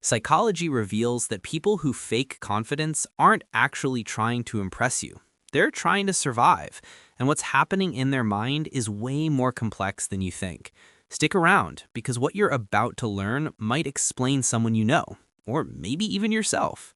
Psychology reveals that people who fake confidence aren't actually trying to impress you. They're trying to survive, and what's happening in their mind is way more complex than you think. Stick around, because what you're about to learn might explain someone you know, or maybe even yourself.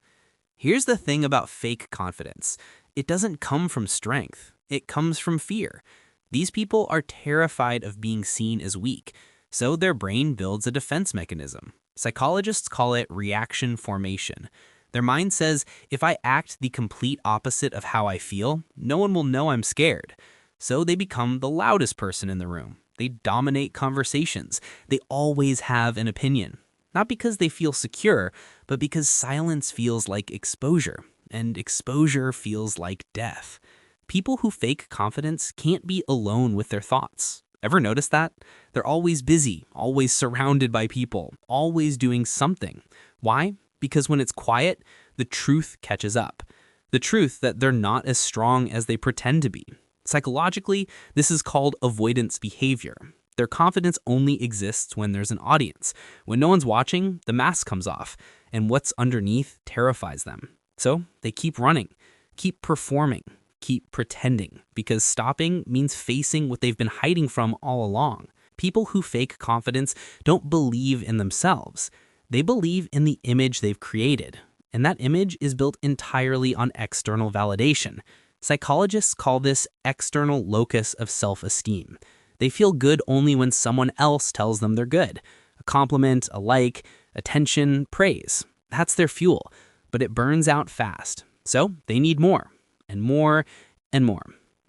Here's the thing about fake confidence. It doesn't come from strength. It comes from fear. These people are terrified of being seen as weak, so their brain builds a defense mechanism. Psychologists call it reaction formation. Their mind says, if I act the complete opposite of how I feel, no one will know I'm scared. So they become the loudest person in the room. They dominate conversations. They always have an opinion. Not because they feel secure, but because silence feels like exposure, and exposure feels like death. People who fake confidence can't be alone with their thoughts. Ever notice that? They're always busy, always surrounded by people, always doing something. Why? Because when it's quiet, the truth catches up. The truth that they're not as strong as they pretend to be. Psychologically, this is called avoidance behavior. Their confidence only exists when there's an audience. When no one's watching, the mask comes off, and what's underneath terrifies them. So they keep running, keep performing, keep pretending, because stopping means facing what they've been hiding from all along. People who fake confidence don't believe in themselves. They believe in the image they've created, and that image is built entirely on external validation. Psychologists call this external locus of self-esteem. They feel good only when someone else tells them they're good. A compliment, a like, attention, praise. That's their fuel, but it burns out fast. So they need more, and more, and more.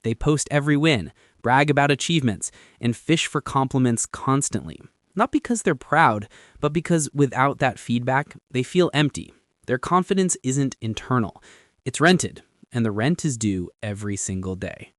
They post every win, brag about achievements, and fish for compliments constantly. Not because they're proud, but because without that feedback, they feel empty. Their confidence isn't internal. It's rented, and the rent is due every single day.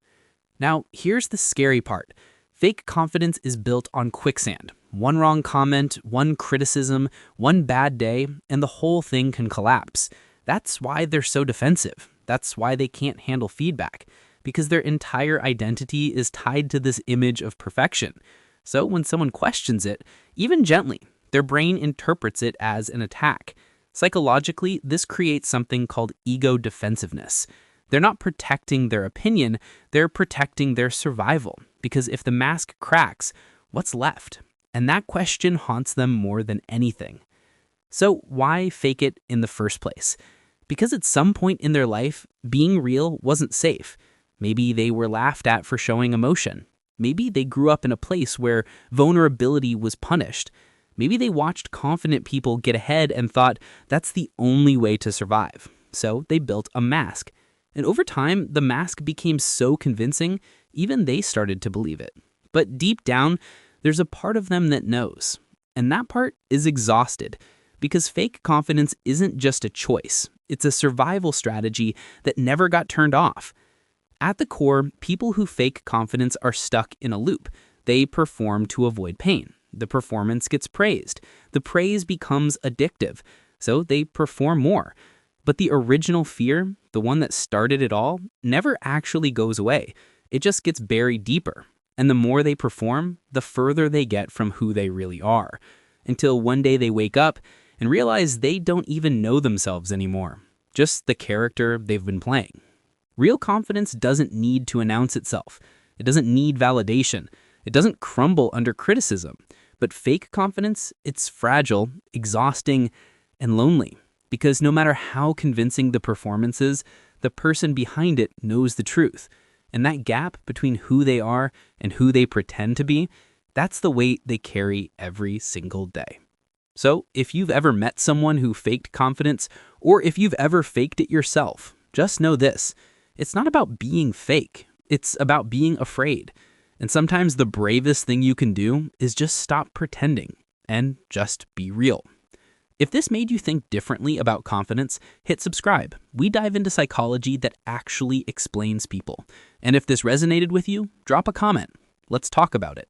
Now, here's the scary part. Fake confidence is built on quicksand. One wrong comment, one criticism, one bad day, and the whole thing can collapse. That's why they're so defensive. That's why they can't handle feedback, because their entire identity is tied to this image of perfection. So when someone questions it, even gently, their brain interprets it as an attack. Psychologically, this creates something called ego defensiveness. They're not protecting their opinion, they're protecting their survival. Because if the mask cracks, what's left? And that question haunts them more than anything. So why fake it in the first place? Because at some point in their life, being real wasn't safe. Maybe they were laughed at for showing emotion. Maybe they grew up in a place where vulnerability was punished. Maybe they watched confident people get ahead and thought that's the only way to survive. So they built a mask. And over time, the mask became so convincing, even they started to believe it. But deep down, there's a part of them that knows. And that part is exhausted. Because fake confidence isn't just a choice. It's a survival strategy that never got turned off. At the core, people who fake confidence are stuck in a loop. They perform to avoid pain. The performance gets praised. The praise becomes addictive. So they perform more. But the original fear, the one that started it all, never actually goes away. It just gets buried deeper. And the more they perform, the further they get from who they really are. Until one day they wake up and realize they don't even know themselves anymore. Just the character they've been playing. Real confidence doesn't need to announce itself. It doesn't need validation. It doesn't crumble under criticism. But fake confidence, it's fragile, exhausting, and lonely. Because no matter how convincing the performance is, the person behind it knows the truth. And that gap between who they are and who they pretend to be, that's the weight they carry every single day. So if you've ever met someone who faked confidence, or if you've ever faked it yourself, just know this. It's not about being fake. It's about being afraid. And sometimes the bravest thing you can do is just stop pretending and just be real. If this made you think differently about confidence, hit subscribe. We dive into psychology that actually explains people. And if this resonated with you, drop a comment. Let's talk about it.